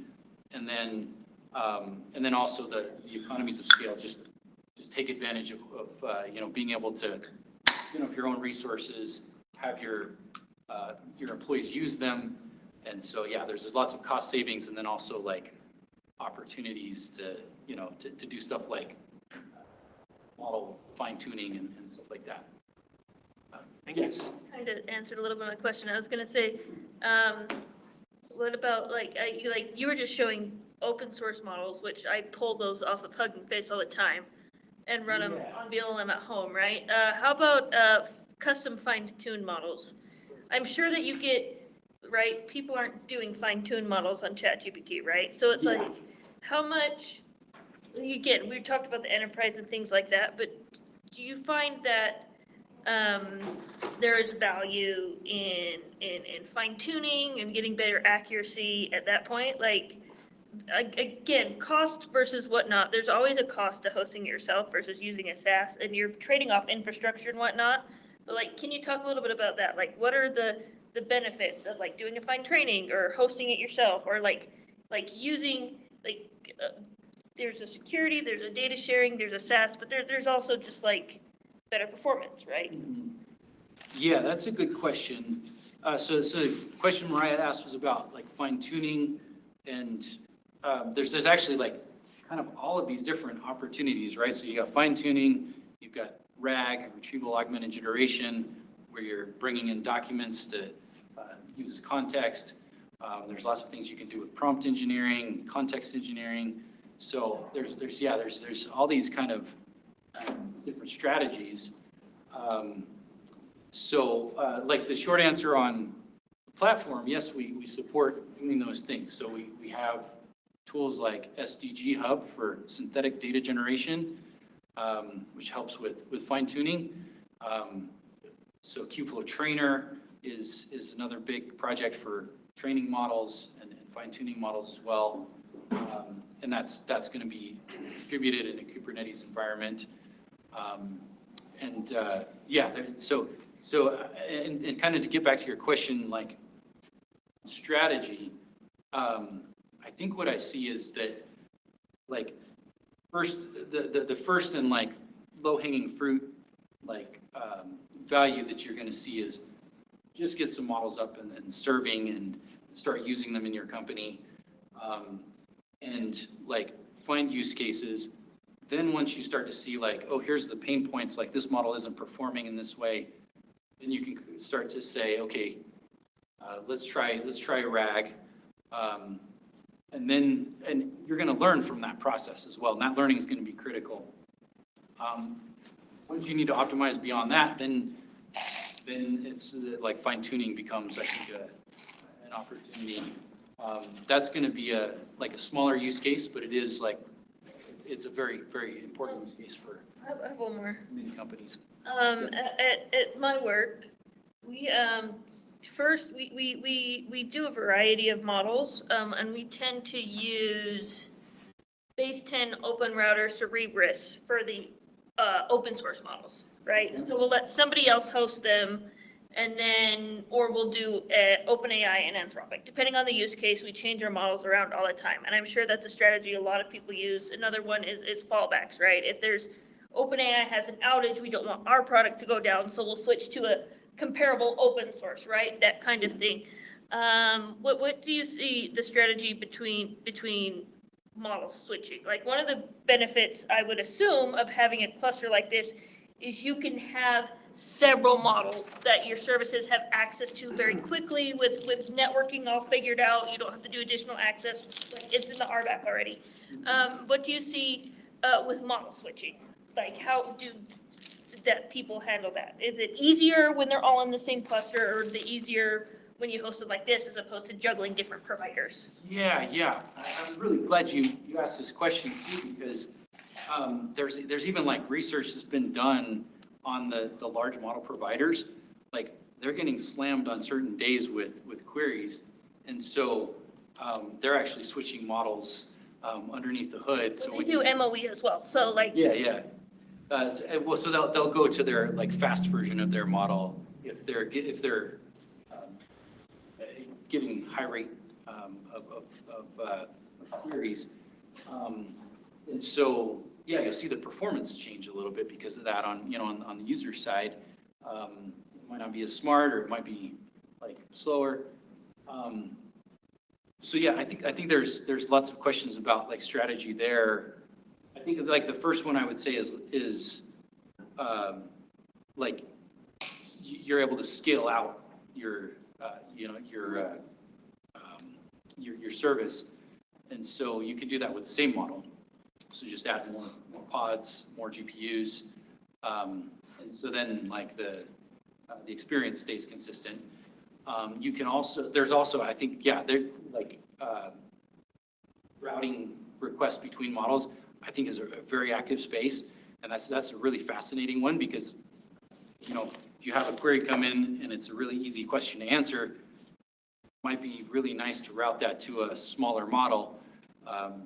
and then also the economies of scale. Just take advantage of being able to up your own resources, have your employees use them, and so yeah, there's lots of cost savings, and then also like opportunities to do stuff like model fine tuning and stuff like that. Thank you. Yes. Kind of answered a little bit of my question. I was gonna say, what about you were just showing open source models, which I pull those off of Hugging Face all the time and run them on VLLM at home, right? How about custom fine-tuned models? I'm sure that you get, right, people aren't doing fine-tuned models on ChatGPT, right? So it's like, how much, again, we talked about the enterprise and things like that, but do you find that there is value in fine-tuning and getting better accuracy at that point? Like, again, cost versus whatnot, there's always a cost to hosting it yourself versus using a SaaS, and you're trading off infrastructure and whatnot. But like, can you talk a little bit about that? Like, what are the benefits of like doing a fine training or hosting it yourself, or like using there's a security, there's a data sharing, there's a SaaS, but there's also just like better performance, right? Yeah, that's a good question. So the question Mariah asked was about like fine tuning, and there's actually like kind of all of these different opportunities, right? So you got fine tuning, you've got RAG, retrieval augmented generation, where you're bringing in documents to use as context. There's lots of things you can do with prompt engineering, context engineering. So there's all these kind of different strategies. Like the short answer on the platform, yes, we support doing those things. So we have tools like SDG Hub for synthetic data generation, which helps with fine tuning. So Qflow Trainer is another big project for training models and fine tuning models as well. And that's going to be distributed in a Kubernetes environment. And kind of to get back to your question, like strategy, I think what I see is that like the first and like low hanging fruit, like value that you're going to see is just get some models up and serving and start using them in your company, and like find use cases. Then once you start to see like, oh, here's the pain points, like this model isn't performing in this way, then you can start to say, okay, let's try RAG. And you're going to learn from that process as well. And that learning is going to be critical. Once you need to optimize beyond that, then it's like fine tuning becomes, I think, an opportunity. That's going to be a smaller use case, but it is like, it's a very, very important use case for I have one more. many companies. At my work, we first, we do a variety of models, and we tend to use base 10 open router Cerebras for the open source models, right? So we'll let somebody else host them, and then, or we'll do OpenAI and Anthropic. Depending on the use case, we change our models around all the time, and I'm sure that's a strategy a lot of people use. Another one is fallbacks, right? If there's OpenAI has an outage, we don't want our product to go down, so we'll switch to a comparable open source, right? That kind of thing. What do you see the strategy between model switching? Like, one of the benefits, I would assume, of having a cluster like this is you can have several models that your services have access to very quickly with networking all figured out. You don't have to do additional access. Like, it's in the RBAC already. What do you see with model switching? Like, how do that people handle that? Is it easier when they're all in the same cluster, or the easier when you host it like this as opposed to juggling different providers? Yeah. I'm really glad you asked this question too, because there's even like research that's been done on the large model providers. Like, they're getting slammed on certain days with queries. And so they're actually switching models underneath the hood. So They do MOE as well, so like. Yeah. So they'll go to their like fast version of their model if they're getting high rate of queries. And so, yeah, you'll see the performance change a little bit because of that on the user side. It might not be as smart, or it might be like slower. So yeah, I think there's lots of questions about like strategy there. I think like the first one I would say is like you're able to scale out your service, and so you can do that with the same model. So just add more pods, more GPUs, and so then like the experience stays consistent. You can also, there's also, I think, they're like routing requests between models, I think is a very active space, and that's a really fascinating one because, if you have a query come in and it's a really easy question to answer, it might be really nice to route that to a smaller model.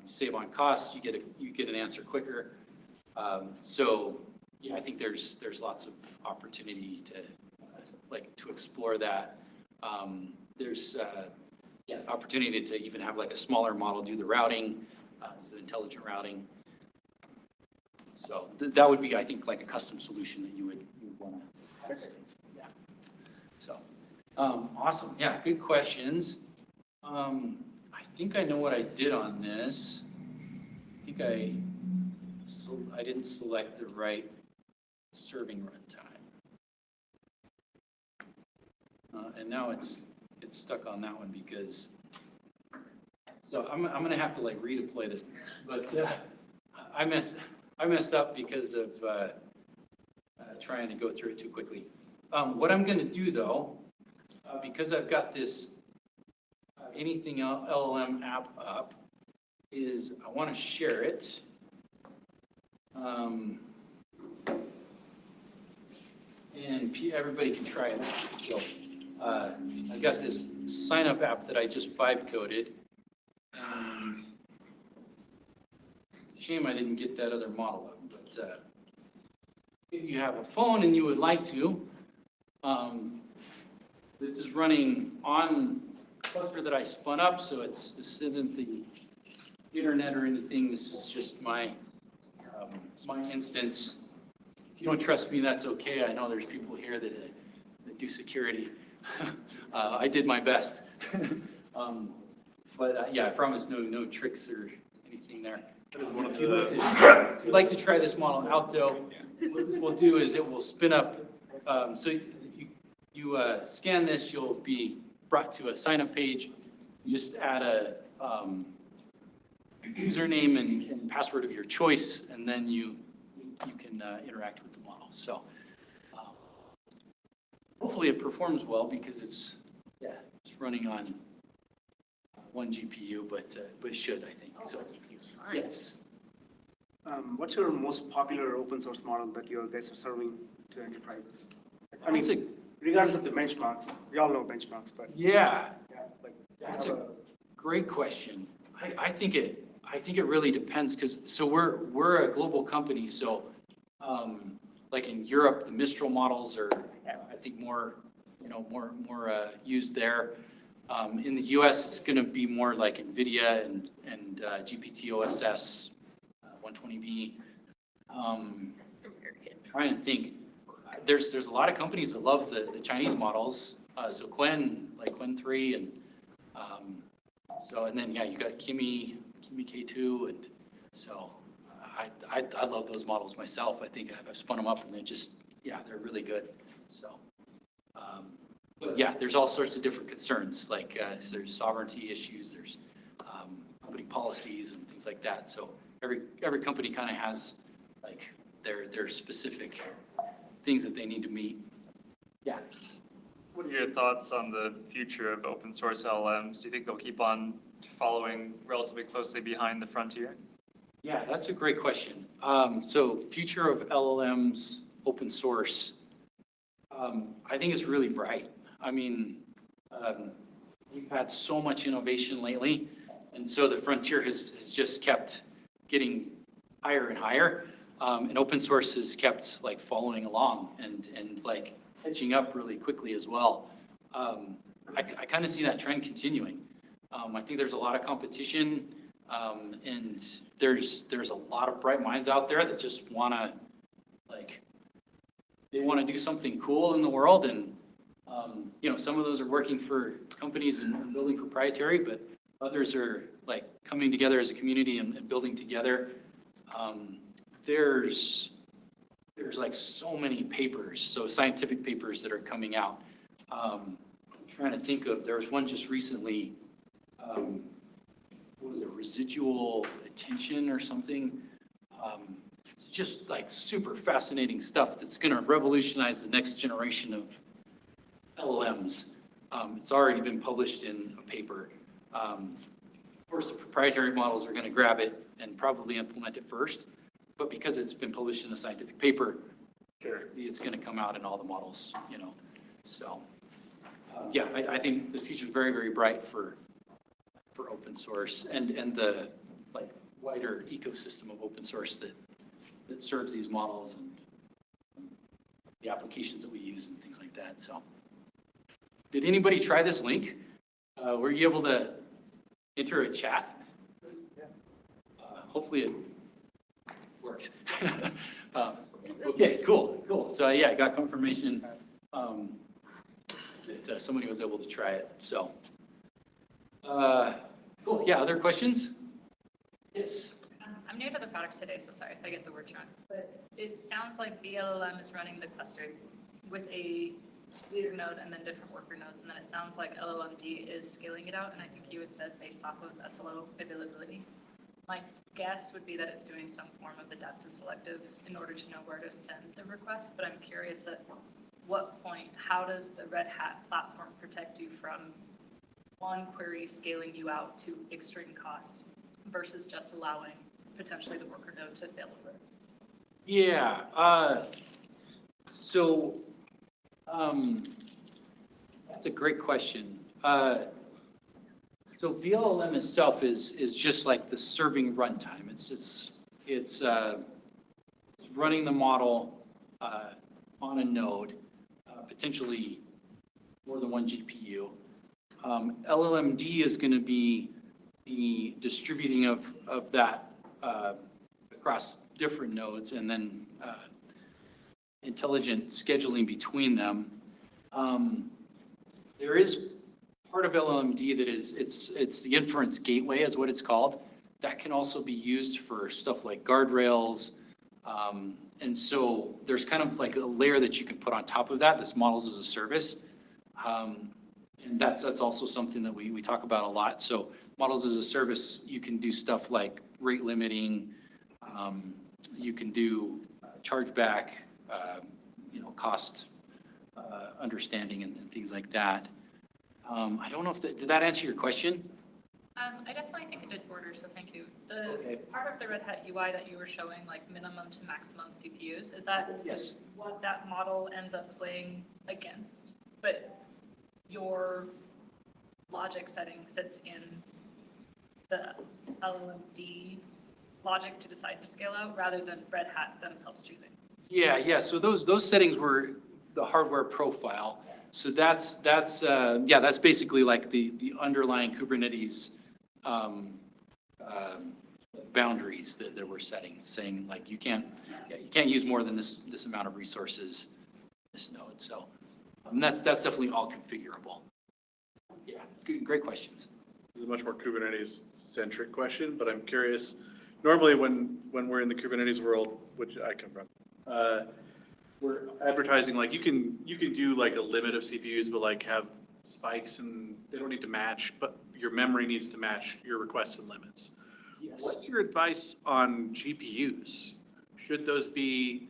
Save on costs, you get an answer quicker. So yeah, I think there's lots of opportunity to explore that. There's opportunity to even have like a smaller model do the routing, the intelligent routing. So that would be, I think, like a custom solution that you would want to test. Yeah. So awesome. Yeah, good questions. I think I know what I did on this. I think I didn't select the right serving runtime. And now it's stuck on that one because, so I'm gonna have to like redeploy this, but I messed up because of trying to go through it too quickly. What I'm gonna do though, because I've got this anything LLM app up, is I want to share it. And everybody can try it. So I've got this sign up app that I just vibe coded. And it's a shame I didn't get that other model up, but if you have a phone and you would like to, this is running on cluster that I spun up, so this isn't the internet or anything. This is just my instance. If you don't trust me, that's okay. I know there's people here that do security. I did my best, but yeah, I promise no tricks or anything there. If you'd like to try this model out, though, what this will do is it will spin up. So you scan this, you'll be brought to a sign-up page. You just add a username and password of your choice, and then you can interact with the model. So hopefully it performs well because it's running on one GPU, but it should, I think. So yes. What's your most popular open source model that you guys are serving to enterprises? regardless of the benchmarks, we all know benchmarks, but Yeah, yeah, like. that's a great question. I think it really depends, because, so we're a global company, so, like in Europe, the Mistral models are, I think, more used there. In the US, it's gonna be more like NVIDIA and GPT-OSS 120B. Trying to think, there's a lot of companies that love the Chinese models, so Qwen 3, and and then, yeah, you got Kimi K2, and so I love those models myself. I think I've spun them up, and they're really good, so. But yeah, there's all sorts of different concerns, like there's sovereignty issues, there's company policies and things like that. So every company kind of has like their specific things that they need to meet. Yeah. What are your thoughts on the future of open source LLMs? Do you think they'll keep on following relatively closely behind the frontier? Yeah, that's a great question. So future of LLMs, open source, I think it's really bright. I mean, we've had so much innovation lately, and so the frontier has just kept getting higher and higher, and open source has kept like following along and like edging up really quickly as well. I kind of see that trend continuing. I think there's a lot of competition, and there's a lot of bright minds out there that just wanna they want to do something cool in the world, and some of those are working for companies and building proprietary, but others are like coming together as a community and building together. There's like so many papers, so scientific papers that are coming out. I'm trying to think of, there was one just recently, what was it, residual attention or something? It's just like super fascinating stuff that's going to revolutionize the next generation of LLMs. It's already been published in a paper. Of course, the proprietary models are going to grab it and probably implement it first, but because it's been published in a scientific paper, it's going to come out in all the models, So, yeah, I think the future is very, very bright for open source and the like wider ecosystem of open source that serves these models and the applications that we use and things like that. So, did anybody try this link? Were you able to enter a chat? Hopefully it worked. Okay, cool. So yeah, I got confirmation that somebody was able to try it. So, cool. Yeah, other questions? Yes. I'm new to the product today, so sorry if I get the words wrong, but it sounds like VLLM is running the clusters with a leader node and then different worker nodes, and then it sounds like LLMD is scaling it out, and I think you had said based off of SLO availability. My guess would be that it's doing some form of adaptive selective in order to know where to send the request, but I'm curious at what point, how does the Red Hat platform protect you from one query scaling you out to extreme costs versus just allowing potentially the worker node to fail over? Yeah, that's a great question. So VLLM itself is just like the serving runtime. It's running the model on a node, potentially more than one GPU. LLMD is going to be the distributing of that across different nodes, and then intelligent scheduling between them. There is part of LLMD that it's the inference gateway is what it's called. That can also be used for stuff like guardrails. And so there's kind of like a layer that you can put on top of that, this models as a service. And that's also something that we talk about a lot. So models as a service, you can do stuff like rate limiting, you can do chargeback, cost understanding and things like that. I don't know if did that answer your question? I definitely think it did border, so thank you. The part of the Red Hat UI that you were showing, like minimum to maximum CPUs, is that Yes. what that model ends up playing against? But your logic setting sits in the LLMD logic to decide to scale out rather than Red Hat themselves choosing. Yeah, so those settings were the hardware profile. So that's basically like the underlying Kubernetes boundaries that we're setting, saying like you can't use more than this amount of resources, this node. So that's definitely all configurable. Yeah, great questions. This is a much more Kubernetes-centric question, but I'm curious, normally when we're in the Kubernetes world, which I come from, we're advertising like you can do like a limit of CPUs, but like have spikes and they don't need to match, but your memory needs to match your requests and limits. Yes. What's your advice on GPUs? Should those be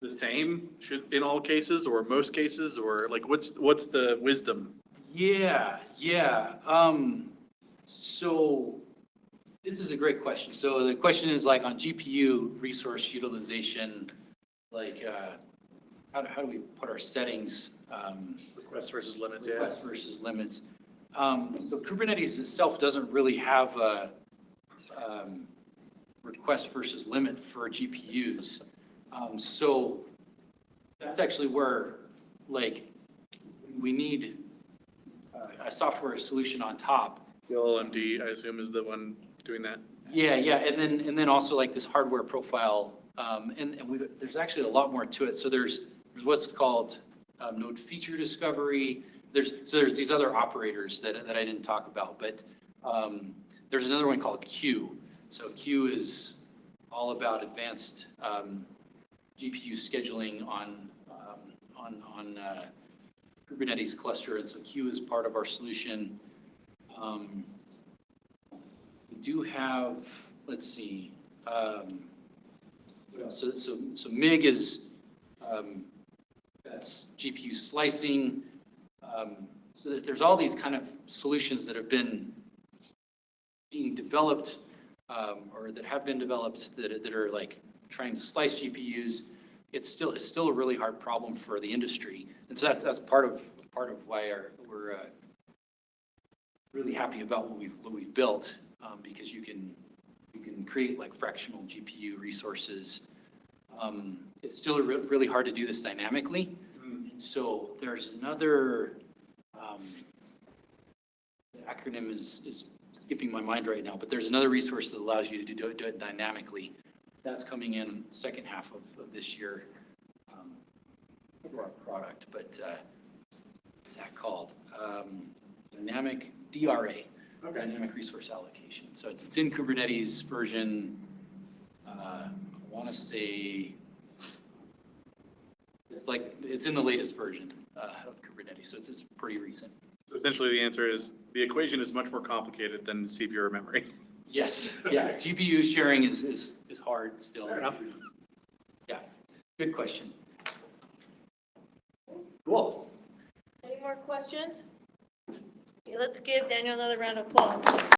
the same in all cases or most cases, or like what's the wisdom? Yeah. So this is a great question. So the question is like on GPU resource utilization, like how do we put our settings? Requests versus limits, Requests versus limits. So Kubernetes itself doesn't really have a request versus limit for GPUs. So that's actually where like we need a software solution on top. The LLMD, I assume, is the one doing that. Yeah, and then also like this hardware profile, there's actually a lot more to it. So there's what's called node feature discovery. There's these other operators that I didn't talk about, but there's another one called Q. So Q is all about advanced GPU scheduling on Kubernetes cluster, and so Q is part of our solution. We do have, let's see, what else? So MIG is that's GPU slicing. So that there's all these kind of solutions that have been being developed or that have been developed that are like trying to slice GPUs. It's still a really hard problem for the industry, and so that's part of why we're really happy about what we've built, because you can create like fractional GPU resources. It's still really hard to do this dynamically. And so there's another, the acronym is skipping my mind right now, but there's another resource that allows you to do it dynamically. That's coming in second half of this year for our product, but what's that called? Dynamic DRA, Dynamic Resource Allocation. So it's in Kubernetes version, I want to say, it's in the latest version of Kubernetes, so it's pretty recent. So essentially the answer is the equation is much more complicated than CPU or memory. Yes, yeah, GPU sharing is hard still. Fair enough. Yeah, good question. Cool. Any more questions? Okay, let's give Daniel another round of applause.